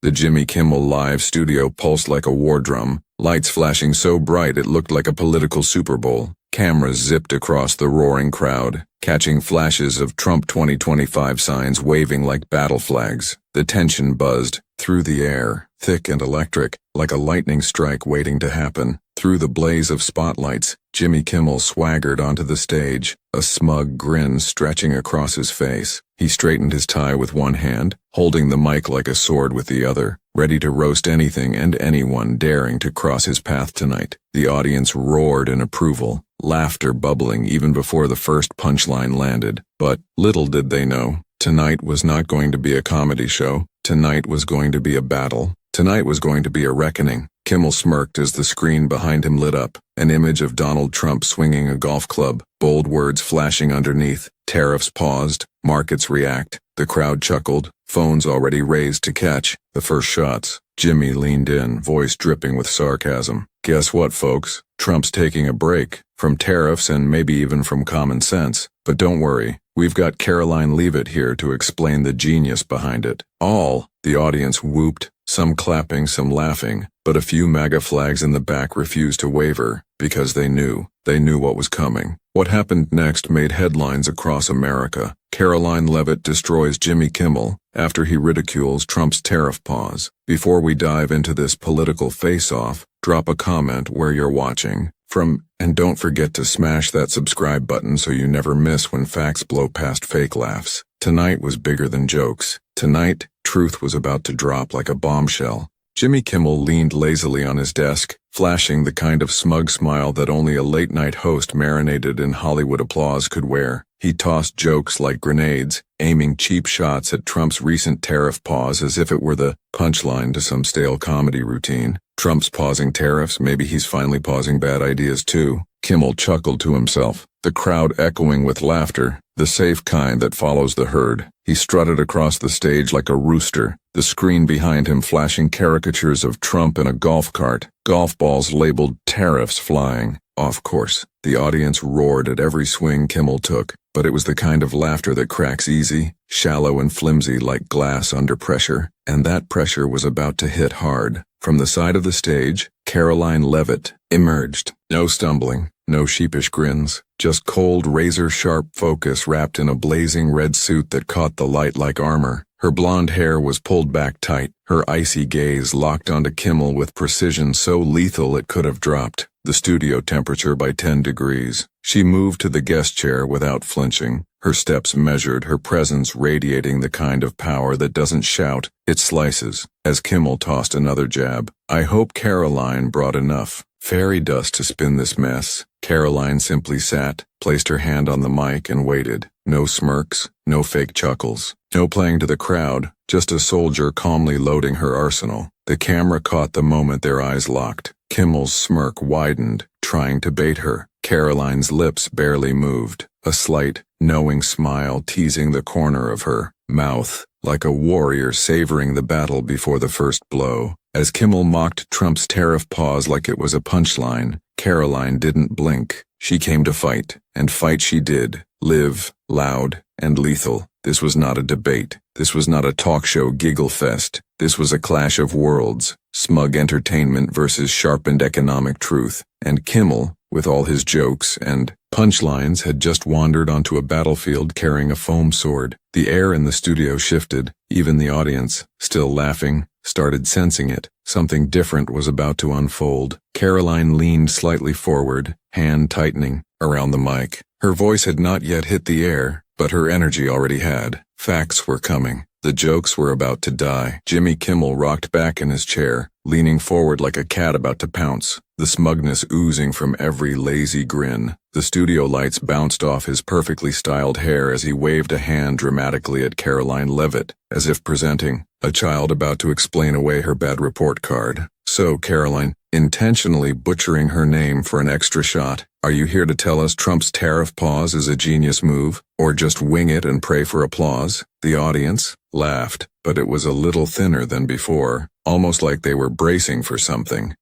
The Jimmy Kimmel Live studio pulsed like a war drum, lights flashing so bright it looked like a political Super Bowl. Cameras zipped across the roaring crowd, catching flashes of Trump 2025 signs waving like battle flags. The tension buzzed through the air, thick and electric, like a lightning strike waiting to happen. Through the blaze of spotlights, Jimmy Kimmel swaggered onto the stage, a smug grin stretching across his face. He straightened his tie with one hand, holding the mic like a sword with the other, ready to roast anything and anyone daring to cross his path tonight. The audience roared in approval, laughter bubbling even before the first punchline landed. But little did they know, tonight was not going to be a comedy show. Tonight was going to be a battle. Tonight was going to be a reckoning. Kimmel smirked as the screen behind him lit up, an image of Donald Trump swinging a golf club, bold words flashing underneath. Tariffs paused, markets react, the crowd chuckled, phones already raised to catch the first shots. Jimmy leaned in, voice dripping with sarcasm. Guess what, folks? Trump's taking a break from tariffs and maybe even from common sense. But don't worry, we've got Karoline Leavitt here to explain the genius behind it. All, the audience whooped, some clapping, some laughing, but a few MAGA flags in the back refused to waver, because they knew what was coming. What happened next made headlines across America. Karoline Leavitt destroys Jimmy Kimmel after he ridicules Trump's tariff pause. Before we dive into this political face-off, drop a comment where you're watching from, and don't forget to smash that subscribe button so you never miss when facts blow past fake laughs. Tonight was bigger than jokes. Tonight, truth was about to drop like a bombshell. Jimmy Kimmel leaned lazily on his desk, flashing the kind of smug smile that only a late-night host marinated in Hollywood applause could wear. He tossed jokes like grenades, aiming cheap shots at Trump's recent tariff pause as if it were the punchline to some stale comedy routine. Trump's pausing tariffs, maybe he's finally pausing bad ideas too. Kimmel chuckled to himself, the crowd echoing with laughter, the safe kind that follows the herd. He strutted across the stage like a rooster, the screen behind him flashing caricatures of Trump in a golf cart, golf balls labeled tariffs flying. Off course, the audience roared at every swing Kimmel took, but it was the kind of laughter that cracks easy, shallow and flimsy like glass under pressure, and that pressure was about to hit hard. From the side of the stage, Karoline Leavitt emerged. No stumbling, no sheepish grins, just cold razor-sharp focus wrapped in a blazing red suit that caught the light like armor. Her blonde hair was pulled back tight, her icy gaze locked onto Kimmel with precision so lethal it could have dropped the studio temperature by 10 degrees. She moved to the guest chair without flinching, her steps measured, her presence radiating the kind of power that doesn't shout, it slices. As Kimmel tossed another jab, I hope Karoline brought enough fairy dust to spin this mess. Karoline simply sat, placed her hand on the mic and waited. No smirks, no fake chuckles, no playing to the crowd, just a soldier calmly loading her arsenal. The camera caught the moment their eyes locked. Kimmel's smirk widened, trying to bait her. Karoline's lips barely moved, a slight, knowing smile teasing the corner of her mouth, like a warrior savoring the battle before the first blow. As Kimmel mocked Trump's tariff pause like it was a punchline, Karoline didn't blink. She came to fight, and fight she did, live, loud, and lethal. This was not a debate. This was not a talk show giggle fest. This was a clash of worlds, smug entertainment versus sharpened economic truth. And Kimmel, with all his jokes and punchlines, had just wandered onto a battlefield carrying a foam sword. The air in the studio shifted. Even the audience, still laughing, started sensing it. Something different was about to unfold. Karoline leaned slightly forward, hand tightening around the mic. Her voice had not yet hit the air, but her energy already had. Facts were coming. The jokes were about to die. Jimmy Kimmel rocked back in his chair, leaning forward like a cat about to pounce, the smugness oozing from every lazy grin. The studio lights bounced off his perfectly styled hair as he waved a hand dramatically at Karoline Leavitt, as if presenting a child about to explain away her bad report card. So, Karoline, intentionally butchering her name for an extra shot, are you here to tell us Trump's tariff pause is a genius move, or just wing it and pray for applause? The audience laughed, but it was a little thinner than before, almost like they were bracing for something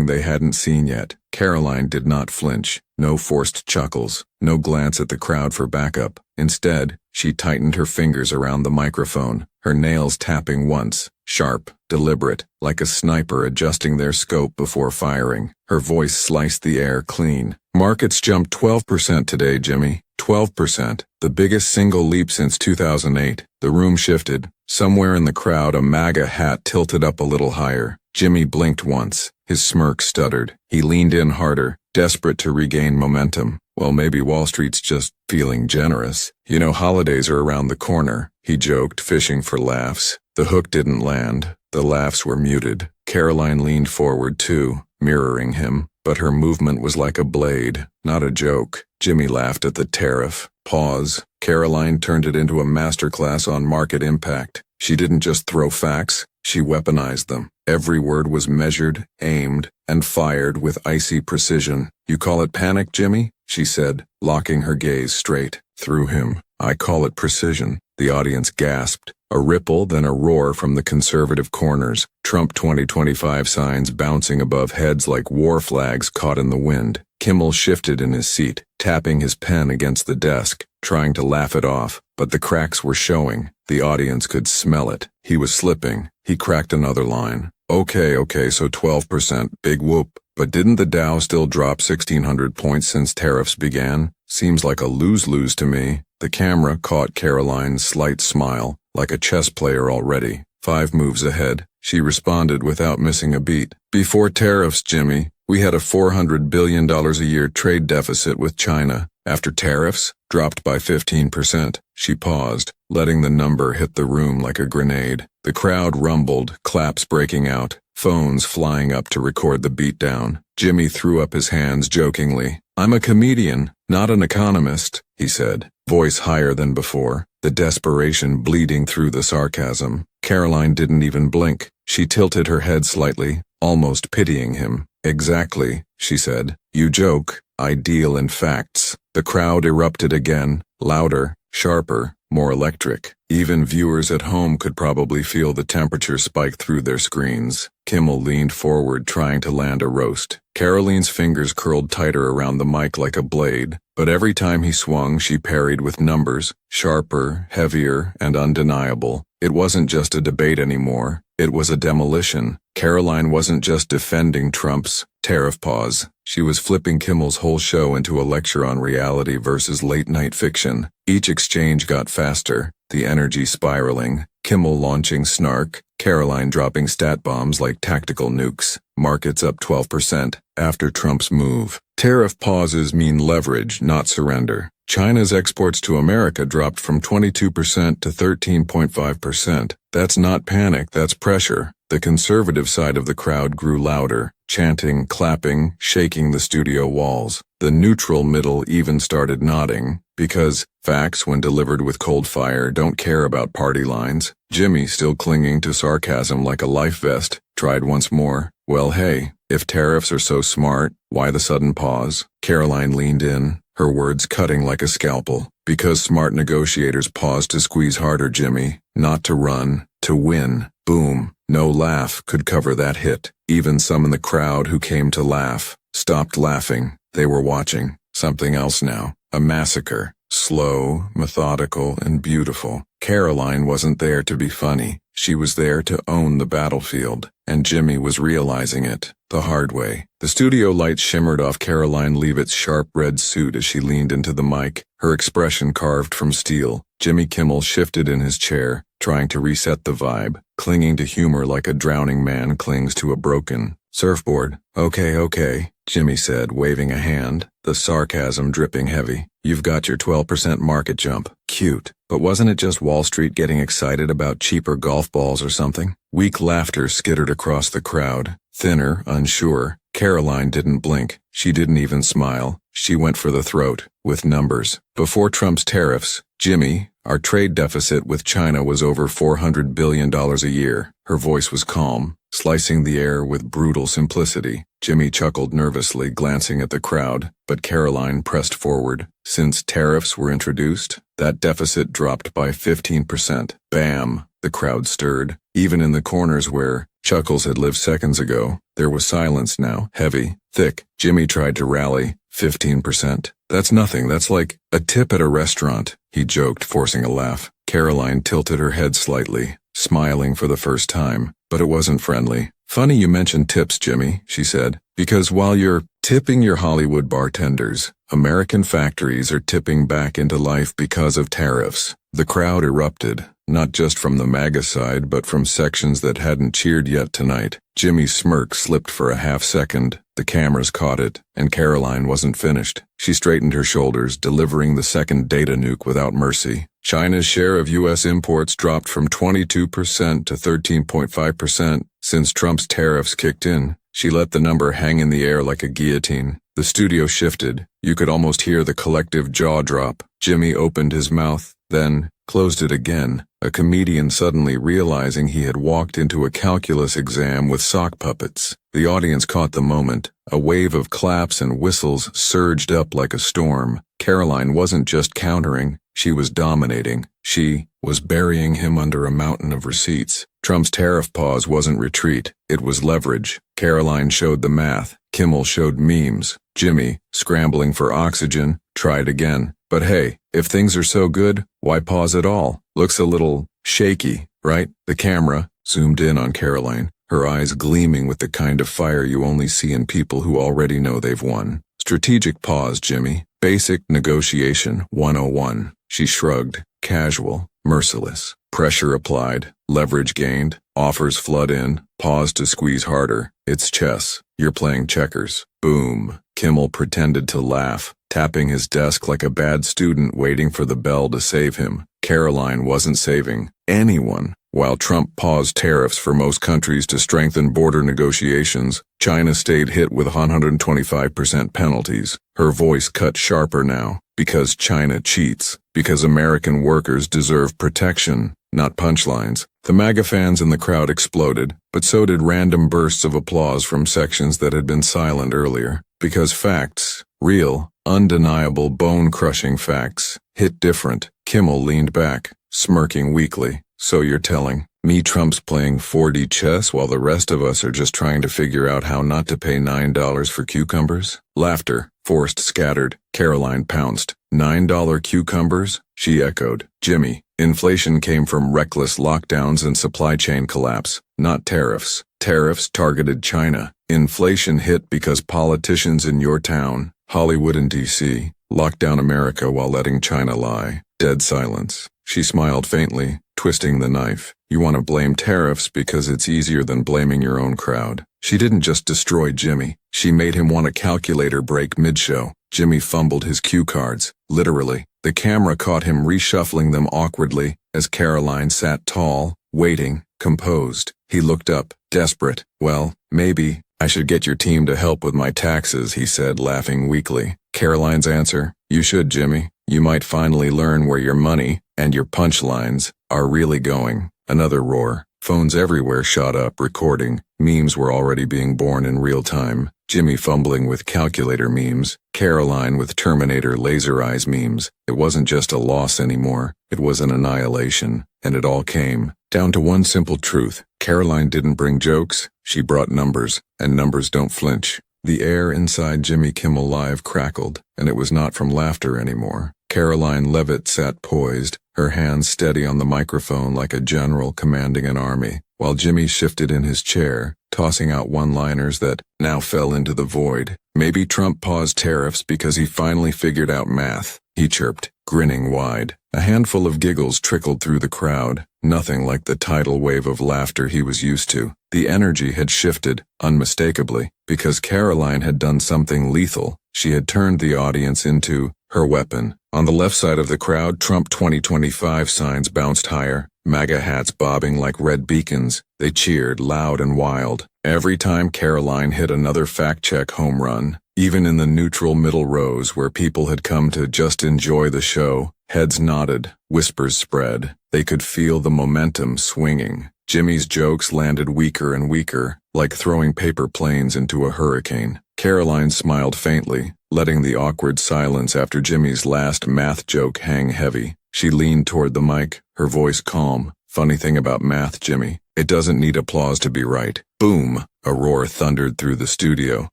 they hadn't seen yet. Karoline did not flinch, no forced chuckles, no glance at the crowd for backup. Instead, she tightened her fingers around the microphone, her nails tapping once, sharp, deliberate, like a sniper adjusting their scope before firing. Her voice sliced the air clean. Markets jumped 12% today, Jimmy. 12%. The biggest single leap since 2008. The room shifted. Somewhere in the crowd, a MAGA hat tilted up a little higher. Jimmy blinked once. His smirk stuttered. He leaned in harder, desperate to regain momentum. Well, maybe Wall Street's just feeling generous. You know, holidays are around the corner, he joked, fishing for laughs. The hook didn't land. The laughs were muted. Karoline leaned forward too, mirroring him, but her movement was like a blade, not a joke. Jimmy laughed at the tariff. Pause. Karoline turned it into a masterclass on market impact. She didn't just throw facts, she weaponized them. Every word was measured, aimed, and fired with icy precision. You call it panic, Jimmy? She said, locking her gaze straight through him. I call it precision. The audience gasped. A ripple, then a roar from the conservative corners. Trump 2025 signs bouncing above heads like war flags caught in the wind. Kimmel shifted in his seat, tapping his pen against the desk, trying to laugh it off, but the cracks were showing. The audience could smell it. He was slipping. He cracked another line. Okay, so 12%, big whoop. But didn't the Dow still drop 1,600 points since tariffs began? Seems like a lose-lose to me. The camera caught Karoline's slight smile, like a chess player already. 5 moves ahead. She responded without missing a beat. Before tariffs, Jimmy, we had a $400 billion a year trade deficit with China. After tariffs, dropped by 15%. She paused, letting the number hit the room like a grenade. The crowd rumbled, claps breaking out, phones flying up to record the beatdown. Jimmy threw up his hands jokingly. I'm a comedian, not an economist, he said, voice higher than before, the desperation bleeding through the sarcasm. Karoline didn't even blink. She tilted her head slightly, almost pitying him. Exactly, she said. You joke, I deal in facts. The crowd erupted again, louder, sharper, more electric. Even viewers at home could probably feel the temperature spike through their screens. Kimmel leaned forward, trying to land a roast. Karoline's fingers curled tighter around the mic like a blade, but every time he swung, she parried with numbers, sharper, heavier, and undeniable. It wasn't just a debate anymore. It was a demolition. Karoline wasn't just defending Trump's tariff pause. She was flipping Kimmel's whole show into a lecture on reality versus late-night fiction. Each exchange got faster, the energy spiraling, Kimmel launching snark, Karoline dropping stat bombs like tactical nukes. Markets up 12% after Trump's move. Tariff pauses mean leverage, not surrender. China's exports to America dropped from 22% to 13.5%. That's not panic, that's pressure. The conservative side of the crowd grew louder, chanting, clapping, shaking the studio walls. The neutral middle even started nodding, because facts, when delivered with cold fire, don't care about party lines. Jimmy, still clinging to sarcasm like a life vest, tried once more. Well, hey, if tariffs are so smart, why the sudden pause? Karoline leaned in, her words cutting like a scalpel. Because smart negotiators pause to squeeze harder, Jimmy. Not to run, to win. Boom. No laugh could cover that hit. Even some in the crowd who came to laugh stopped laughing. They were watching something else now. A massacre. Slow, methodical, and beautiful. Karoline wasn't there to be funny. She was there to own the battlefield, and Jimmy was realizing it the hard way. The studio lights shimmered off Karoline Leavitt's sharp red suit as she leaned into the mic, her expression carved from steel. Jimmy Kimmel shifted in his chair, trying to reset the vibe, clinging to humor like a drowning man clings to a broken surfboard. Okay, Jimmy said, waving a hand, the sarcasm dripping heavy. You've got your 12% market jump. Cute. But wasn't it just Wall Street getting excited about cheaper golf balls or something? Weak laughter skittered across the crowd. Thinner, unsure. Karoline didn't blink. She didn't even smile. She went for the throat, with numbers. Before Trump's tariffs, Jimmy, our trade deficit with China was over $400 billion a year. Her voice was calm, slicing the air with brutal simplicity. Jimmy chuckled nervously, glancing at the crowd, but Karoline pressed forward. Since tariffs were introduced, that deficit dropped by 15%. Bam! The crowd stirred. Even in the corners where chuckles had lived seconds ago, there was silence now, heavy, thick. Jimmy tried to rally. 15%. That's nothing. That's like a tip at a restaurant, he joked, forcing a laugh. Karoline tilted her head slightly. smiling for the first time, but it wasn't friendly. Funny you mentioned tips, Jimmy, she said, because while you're tipping your Hollywood bartenders, American factories are tipping back into life because of tariffs. The crowd erupted, not just from the MAGA side but from sections that hadn't cheered yet tonight. Jimmy's smirk slipped for a half second, the cameras caught it, and Karoline wasn't finished. She straightened her shoulders, delivering the second data nuke without mercy. China's share of U.S. imports dropped from 22% to 13.5% since Trump's tariffs kicked in. She let the number hang in the air like a guillotine. The studio shifted. You could almost hear the collective jaw drop. Jimmy opened his mouth, then closed it again, a comedian suddenly realizing he had walked into a calculus exam with sock puppets. The audience caught the moment. A wave of claps and whistles surged up like a storm. Karoline wasn't just countering, she was dominating. She was burying him under a mountain of receipts. Trump's tariff pause wasn't retreat, it was leverage. Karoline showed the math. Kimmel showed memes. Jimmy, scrambling for oxygen, tried again. But hey, if things are so good, why pause at all? Looks a little shaky, right? The camera zoomed in on Karoline, her eyes gleaming with the kind of fire you only see in people who already know they've won. Strategic pause, Jimmy. Basic negotiation 101. She shrugged. Casual, merciless. Pressure applied, leverage gained, offers flood in, pause to squeeze harder. It's chess. You're playing checkers. Boom. Kimmel pretended to laugh, tapping his desk like a bad student waiting for the bell to save him. Karoline wasn't saving anyone. While Trump paused tariffs for most countries to strengthen border negotiations, China stayed hit with 125% penalties. Her voice cut sharper now. Because China cheats. Because American workers deserve protection, not punchlines. The MAGA fans in the crowd exploded, but so did random bursts of applause from sections that had been silent earlier. Because facts, real, undeniable, bone-crushing facts, hit different. Kimmel leaned back, smirking weakly. So you're telling me Trump's playing 4D chess while the rest of us are just trying to figure out how not to pay $9 for cucumbers? Laughter, forced, scattered. Karoline pounced. $9 cucumbers? She echoed. Jimmy, inflation came from reckless lockdowns and supply chain collapse, not tariffs. Tariffs targeted China. Inflation hit because politicians in your town, Hollywood and D.C., locked down America while letting China lie. Dead silence. She smiled faintly, twisting the knife. You want to blame tariffs because it's easier than blaming your own crowd. She didn't just destroy Jimmy. She made him want a calculator break mid-show. Jimmy fumbled his cue cards, literally. The camera caught him reshuffling them awkwardly as Karoline sat tall, waiting, composed. He looked up, desperate. Well, maybe I should get your team to help with my taxes, he said, laughing weakly. Karoline's answer, you should, Jimmy. You might finally learn where your money and your punchlines are really going. Another roar. Phones everywhere shot up, recording. Memes were already being born in real time. Jimmy fumbling with calculator memes. Karoline with Terminator laser eyes memes. It wasn't just a loss anymore. It was an annihilation. And it all came down to one simple truth. Karoline didn't bring jokes. She brought numbers. And numbers don't flinch. The air inside Jimmy Kimmel Live crackled, and it was not from laughter anymore. Karoline Leavitt sat poised, her hands steady on the microphone like a general commanding an army, while Jimmy shifted in his chair, tossing out one-liners that now fell into the void. Maybe Trump paused tariffs because he finally figured out math, he chirped, grinning wide. A handful of giggles trickled through the crowd, nothing like the tidal wave of laughter he was used to. The energy had shifted, unmistakably, because Karoline had done something lethal. She had turned the audience into her weapon. On the left side of the crowd, Trump 2025 signs bounced higher, MAGA hats bobbing like red beacons. They cheered loud and wild. Every time Karoline hit another fact-check home run, even in the neutral middle rows where people had come to just enjoy the show, heads nodded, whispers spread. They could feel the momentum swinging. Jimmy's jokes landed weaker and weaker, like throwing paper planes into a hurricane. Karoline smiled faintly, letting the awkward silence after Jimmy's last math joke hang heavy. She leaned toward the mic, her voice calm. Funny thing about math, Jimmy, it doesn't need applause to be right. Boom! A roar thundered through the studio,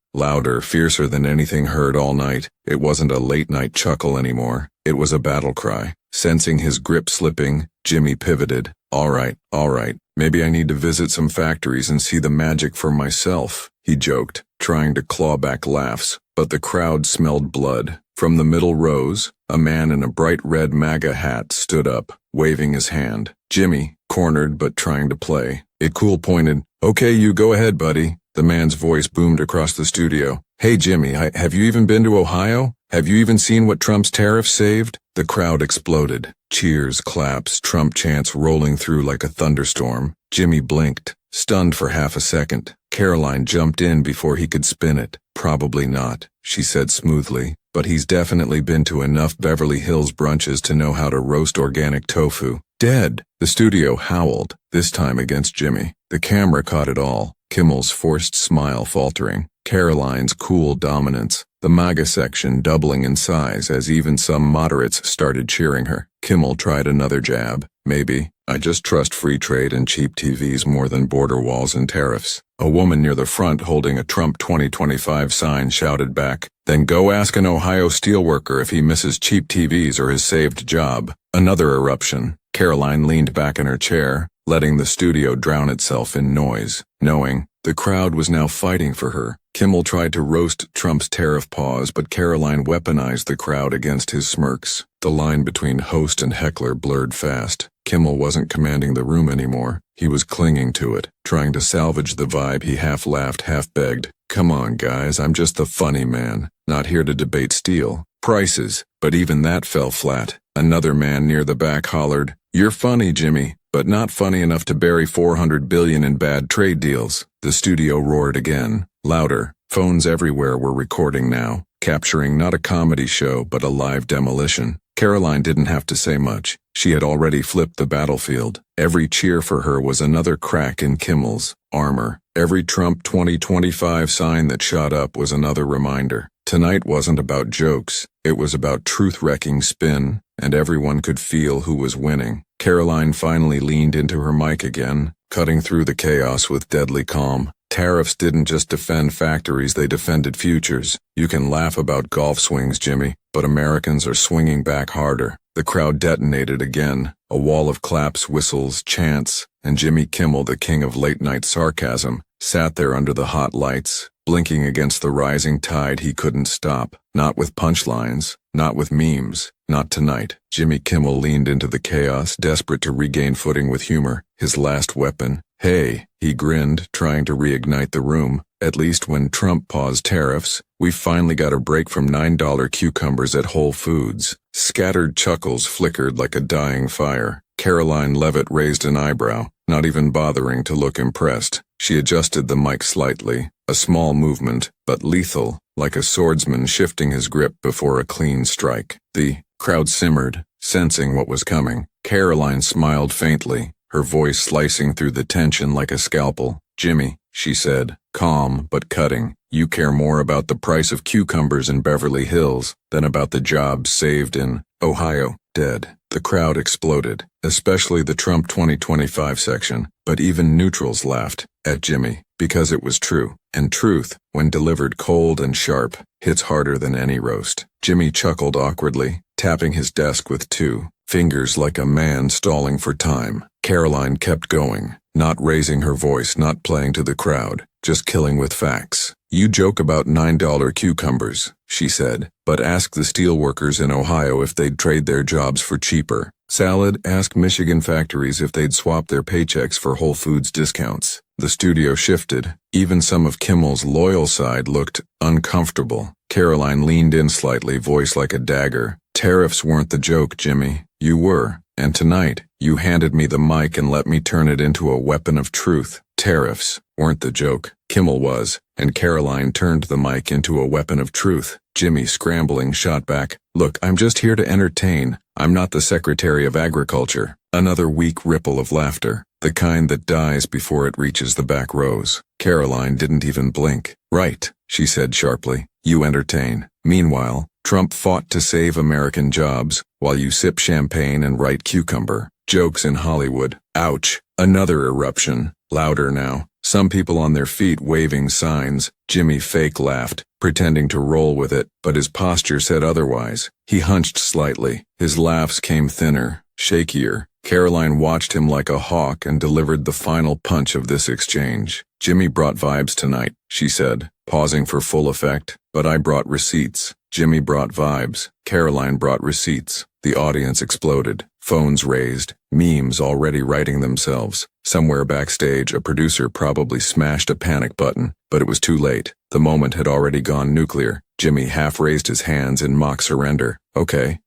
louder, fiercer than anything heard all night. It wasn't a late-night chuckle anymore. It was a battle cry. Sensing his grip slipping, Jimmy pivoted, All right, maybe I need to visit some factories and see the magic for myself, he joked, trying to claw back laughs, but the crowd smelled blood. From the middle rows, a man in a bright red MAGA hat stood up, waving his hand. Jimmy, cornered but trying to play. It cool pointed, "Okay, you go ahead, buddy." The man's voice boomed across the studio. "Hey Jimmy, have you even been to Ohio? Have you even seen what Trump's tariff saved?" The crowd exploded. Cheers, claps, Trump chants rolling through like a thunderstorm. Jimmy blinked, stunned for half a second. Karoline jumped in before he could spin it. "Probably not," she said smoothly, "but he's definitely been to enough Beverly Hills brunches to know how to roast organic tofu." "Dead!" The studio howled, this time against Jimmy. The camera caught it all. Kimmel's forced smile faltering. Karoline's cool dominance. The MAGA section doubling in size as even some moderates started cheering her. Kimmel tried another jab. "Maybe. I just trust free trade and cheap TVs more than border walls and tariffs." A woman near the front holding a Trump 2025 sign shouted back, "Then go ask an Ohio steelworker if he misses cheap TVs or his saved job." Another eruption. Karoline leaned back in her chair, letting the studio drown itself in noise, knowing the crowd was now fighting for her. Kimmel tried to roast Trump's tariff pause, but Karoline weaponized the crowd against his smirks. The line between host and heckler blurred fast. Kimmel wasn't commanding the room anymore. He was clinging to it, trying to salvage the vibe. He half laughed, half begged. "Come on, guys, I'm just the funny man, not here to debate steel prices." But even that fell flat. Another man near the back hollered, "You're funny, Jimmy, but not funny enough to bury $400 billion in bad trade deals." The studio roared again, louder. Phones everywhere were recording now, capturing not a comedy show but a live demolition. Karoline didn't have to say much. She had already flipped the battlefield. Every cheer for her was another crack in Kimmel's armor. Every Trump 2025 sign that shot up was another reminder. Tonight wasn't about jokes. It was about truth-wrecking spin, and everyone could feel who was winning. Karoline finally leaned into her mic again, cutting through the chaos with deadly calm. Tariffs didn't just defend factories, they defended futures. You can laugh about golf swings, Jimmy, but Americans are swinging back harder. The crowd detonated again, a wall of claps, whistles, chants, and Jimmy Kimmel, the king of late-night sarcasm, sat there under the hot lights, blinking against the rising tide he couldn't stop. Not with punchlines, not with memes, not tonight. Jimmy Kimmel leaned into the chaos, desperate to regain footing with humor, his last weapon. "Hey," he grinned, trying to reignite the room. "At least when Trump paused tariffs, we finally got a break from $9 cucumbers at Whole Foods." Scattered chuckles flickered like a dying fire. Karoline Leavitt raised an eyebrow, not even bothering to look impressed. She adjusted the mic slightly, a small movement, but lethal, like a swordsman shifting his grip before a clean strike. The crowd simmered, sensing what was coming. Karoline smiled faintly, her voice slicing through the tension like a scalpel. "Jimmy," she said, calm but cutting, "you care more about the price of cucumbers in Beverly Hills than about the jobs saved in Ohio." Dead. The crowd exploded, especially the Trump 2025 section, but even neutrals laughed at Jimmy, because it was true, and truth, when delivered cold and sharp, hits harder than any roast. Jimmy chuckled awkwardly, tapping his desk with two fingers like a man stalling for time. Karoline kept going, not raising her voice, not playing to the crowd, just killing with facts. "You joke about $9 cucumbers," she said, "but ask the steelworkers in Ohio if they'd trade their jobs for cheaper salad. Ask Michigan factories if they'd swap their paychecks for Whole Foods discounts." The studio shifted. Even some of Kimmel's loyal side looked uncomfortable. Karoline leaned in slightly, voice like a dagger. "Tariffs weren't the joke, Jimmy. You were. And tonight, you handed me the mic and let me turn it into a weapon of truth. Tariffs weren't the joke. Kimmel was, and Karoline turned the mic into a weapon of truth. Jimmy, scrambling, shot back, "Look, I'm just here to entertain. I'm not the Secretary of Agriculture." Another weak ripple of laughter, the kind that dies before it reaches the back rows. Karoline didn't even blink. "Right," she said sharply, "you entertain. Meanwhile, Trump fought to save American jobs, while you sip champagne and write cucumber jokes in Hollywood." Ouch. Another eruption, louder now, some people on their feet waving signs. Jimmy fake laughed, pretending to roll with it, but his posture said otherwise. He hunched slightly. His laughs came thinner, shakier, Karoline watched him like a hawk and delivered the final punch of this exchange. Jimmy brought vibes tonight, she said, pausing for full effect, but I brought receipts. Jimmy brought vibes. Karoline brought receipts. The audience exploded. Phones raised. Memes already writing themselves. Somewhere backstage, a producer probably smashed a panic button, but it was too late. The moment had already gone nuclear. Jimmy half raised his hands in mock surrender. Okay,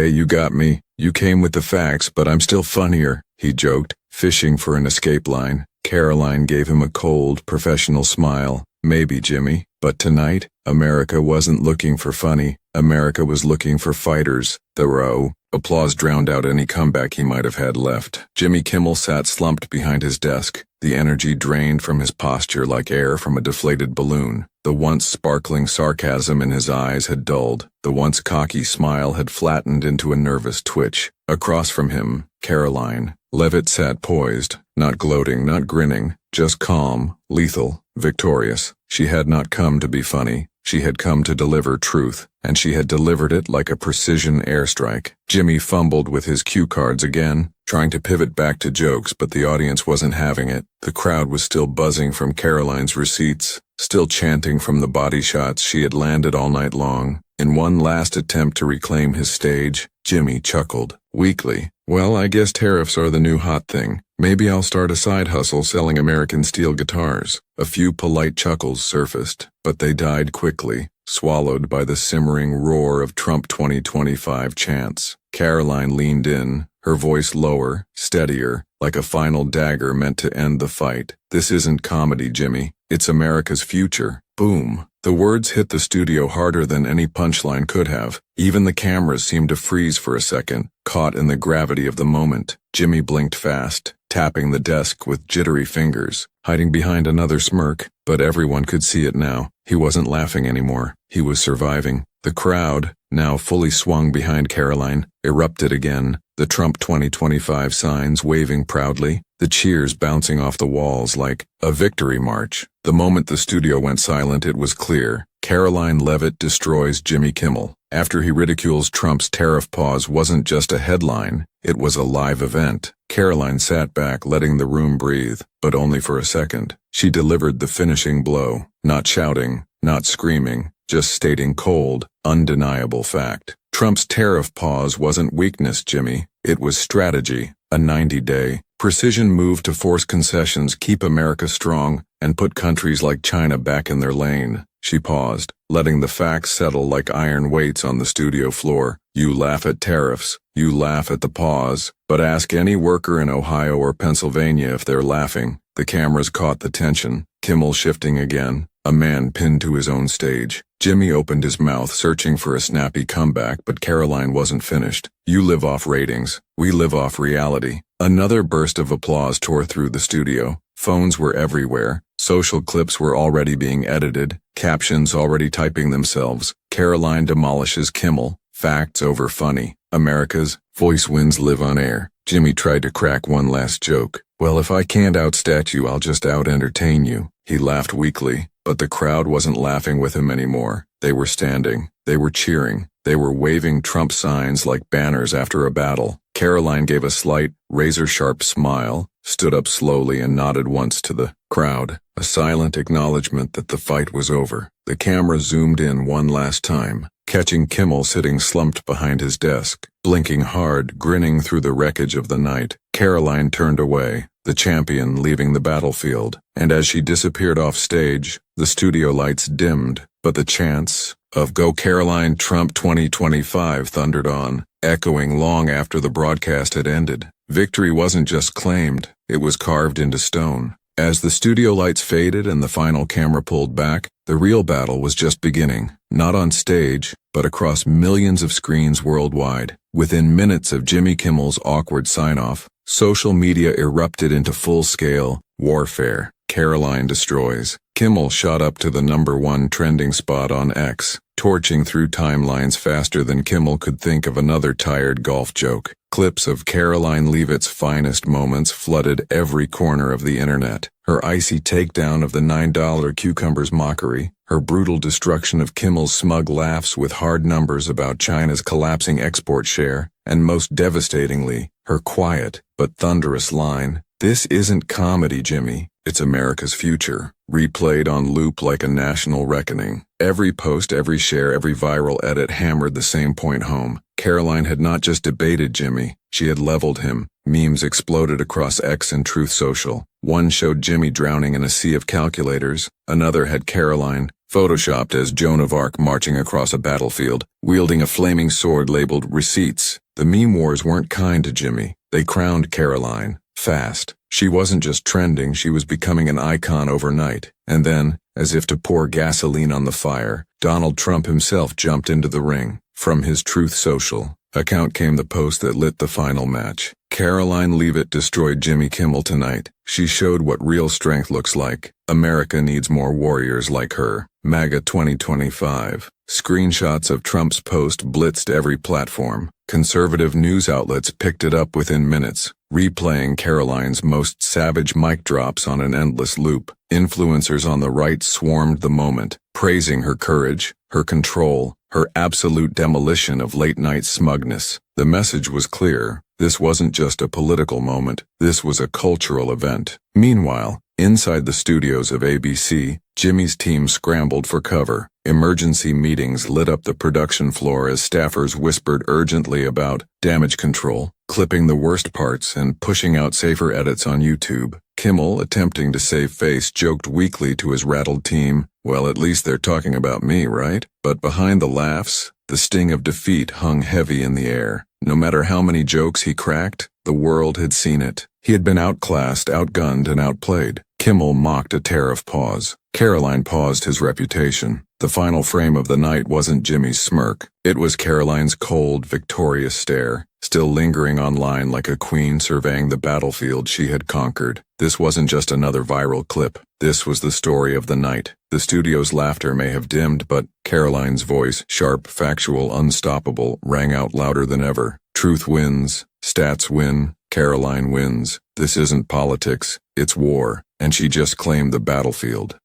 you got me. You came with the facts, but I'm still funnier, he joked, fishing for an escape line. Karoline gave him a cold, professional smile. Maybe, Jimmy, but tonight, America wasn't looking for funny. America was looking for fighters. The row. Applause drowned out any comeback he might have had left. Jimmy Kimmel sat slumped behind his desk, the energy drained from his posture like air from a deflated balloon. The once sparkling sarcasm in his eyes had dulled. The once cocky smile had flattened into a nervous twitch. Across from him, Karoline Leavitt sat poised, not gloating, not grinning, just calm, lethal, victorious. She had not come to be funny. She had come to deliver truth, and she had delivered it like a precision airstrike. Jimmy fumbled with his cue cards again, trying to pivot back to jokes, but the audience wasn't having it. The crowd was still buzzing from Karoline's receipts, still chanting from the body shots she had landed all night long. In one last attempt to reclaim his stage, Jimmy chuckled, weakly. Well, I guess tariffs are the new hot thing. Maybe I'll start a side hustle selling American steel guitars. A few polite chuckles surfaced, but they died quickly, swallowed by the simmering roar of Trump 2025 chants. Karoline leaned in, her voice lower, steadier, like a final dagger meant to end the fight. This isn't comedy, Jimmy. It's America's future. Boom. The words hit the studio harder than any punchline could have. Even the cameras seemed to freeze for a second, caught in the gravity of the moment. Jimmy blinked fast, tapping the desk with jittery fingers, hiding behind another smirk, but everyone could see it now. He wasn't laughing anymore. He was surviving. The crowd, now fully swung behind Karoline, erupted again, the Trump 2025 signs waving proudly, the cheers bouncing off the walls like a victory march. The moment the studio went silent, it was clear. Karoline Leavitt destroys Jimmy Kimmel. After he ridicules Trump's tariff pause wasn't just a headline, it was a live event. Karoline sat back, letting the room breathe, but only for a second. She delivered the finishing blow, not shouting, not screaming, just stating cold, undeniable fact. Trump's tariff pause wasn't weakness, Jimmy. It was strategy, a 90-day, precision move to force concessions, keep America strong, and put countries like China back in their lane. She paused, letting the facts settle like iron weights on the studio floor. You laugh at tariffs, you laugh at the pause, but ask any worker in Ohio or Pennsylvania if they're laughing. The cameras caught the tension, Kimmel shifting again, a man pinned to his own stage. Jimmy opened his mouth, searching for a snappy comeback, but Karoline wasn't finished. You live off ratings. We live off reality. Another burst of applause tore through the studio. Phones were everywhere. Social clips were already being edited. Captions already typing themselves. Karoline demolishes Kimmel. Facts over funny. America's voice winds live on air. Jimmy tried to crack one last joke. Well, if I can't outstat you, I'll just out-entertain you. He laughed weakly, but the crowd wasn't laughing with him anymore. They were standing. They were cheering. They were waving Trump signs like banners after a battle. Karoline gave a slight, razor-sharp smile, stood up slowly and nodded once to the crowd, a silent acknowledgement that the fight was over. The camera zoomed in one last time, catching Kimmel sitting slumped behind his desk, blinking hard, grinning through the wreckage of the night. Karoline turned away, the champion leaving the battlefield, and as she disappeared off stage, the studio lights dimmed, but the chants of "Go Karoline Trump 2025" thundered on, echoing long after the broadcast had ended. Victory wasn't just claimed, it was carved into stone. As the studio lights faded and the final camera pulled back, the real battle was just beginning, not on stage, but across millions of screens worldwide. Within minutes of Jimmy Kimmel's awkward sign-off, social media erupted into full-scale warfare. Karoline destroys. Kimmel shot up to the #1 trending spot on X, torching through timelines faster than Kimmel could think of another tired golf joke. Clips of Karoline Leavitt's finest moments flooded every corner of the internet. Her icy takedown of the $9 cucumber's mockery, her brutal destruction of Kimmel's smug laughs with hard numbers about China's collapsing export share, and most devastatingly, her quiet but thunderous line, "This isn't comedy, Jimmy, it's America's future," replayed on loop like a national reckoning. Every post, every share, every viral edit hammered the same point home. Karoline had not just debated Jimmy, she had leveled him. Memes exploded across X and Truth Social. One showed Jimmy drowning in a sea of calculators, another had Karoline, photoshopped as Joan of Arc marching across a battlefield, wielding a flaming sword labeled receipts. The meme wars weren't kind to Jimmy, they crowned Karoline. Fast. She wasn't just trending, she was becoming an icon overnight. And then, as if to pour gasoline on the fire, Donald Trump himself jumped into the ring. From his Truth Social account came the post that lit the final match. Karoline Leavitt destroyed Jimmy Kimmel tonight. She showed what real strength looks like. America needs more warriors like her. MAGA 2025. Screenshots of Trump's post blitzed every platform. Conservative news outlets picked it up within minutes, replaying Karoline's most savage mic drops on an endless loop. Influencers on the right swarmed the moment, praising her courage, her control, her absolute demolition of late-night smugness. The message was clear. This wasn't just a political moment, this was a cultural event. Meanwhile, inside the studios of ABC, Jimmy's team scrambled for cover. Emergency meetings lit up the production floor as staffers whispered urgently about damage control, clipping the worst parts and pushing out safer edits on YouTube. Kimmel, attempting to save face, joked weakly to his rattled team, "Well, at least they're talking about me, right?" But behind the laughs, the sting of defeat hung heavy in the air. No matter how many jokes he cracked, the world had seen it. He had been outclassed, outgunned, and outplayed. Kimmel mocked a Tariff pause. Karoline paused his reputation. The final frame of the night wasn't Jimmy's smirk. It was Karoline's cold, victorious stare, still lingering online like a queen surveying the battlefield she had conquered. This wasn't just another viral clip. This was the story of the night. The studio's laughter may have dimmed, but Karoline's voice, sharp, factual, unstoppable, rang out louder than ever. Truth wins. Stats win. Karoline wins. This isn't politics. It's war. And she just claimed the battlefield.